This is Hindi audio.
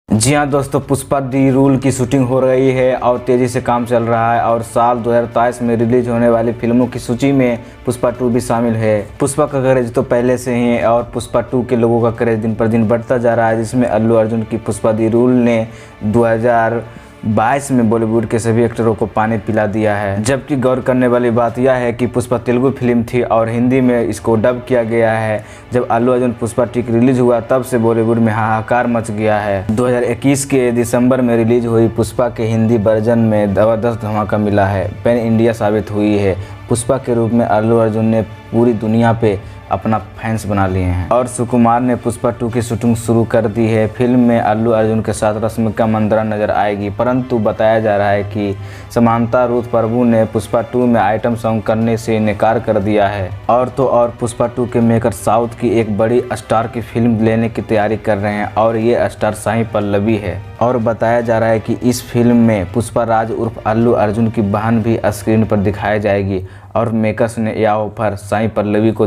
जी हाँ दोस्तों, पुष्पा दी रूल की शूटिंग हो रही है और तेज़ी से काम चल रहा है और साल 2023 में रिलीज होने वाली फिल्मों की सूची में पुष्पा 2 भी शामिल है। पुष्पा का क्रेज तो पहले से ही है और पुष्पा 2 के लोगों का क्रेज दिन पर दिन बढ़ता जा रहा है, जिसमें अल्लू अर्जुन की पुष्पा दी रूल ने 2022 में बॉलीवुड के सभी एक्टरों को पानी पिला दिया है। जबकि गौर करने वाली बात यह है कि पुष्पा तेलुगु फिल्म थी और हिंदी में इसको डब किया गया है। जब अल्लू अर्जुन पुष्पा 2 रिलीज हुआ तब से बॉलीवुड में हाहाकार मच गया है। 2021 के दिसंबर में रिलीज हुई पुष्पा के हिंदी वर्जन में ज़बरदस्त धमाका मिला है, पैन इंडिया साबित हुई है। पुष्पा के रूप में अल्लू अर्जुन ने पूरी दुनिया पे अपना फैंस बना लिए हैं और सुकुमार ने पुष्पा 2 की शूटिंग शुरू कर दी है। फिल्म में अल्लू अर्जुन के साथ रश्मिका मंदाना नजर आएगी, परंतु बताया जा रहा है कि समांता रुथ प्रभु ने पुष्पा 2 में आइटम सॉन्ग करने से इनकार कर दिया है। और तो और पुष्पा 2 के मेकर साउथ की एक बड़ी स्टार की फिल्म लेने की तैयारी कर रहे हैं और ये स्टार साई पल्लवी है। और बताया जा रहा है कि इस फिल्म में पुष्पा राज उर्फ अल्लू अर्जुन की बहन भी स्क्रीन पर दिखाई जाएगी और मेकर्स ने यह ऑफर साई पल्लवी को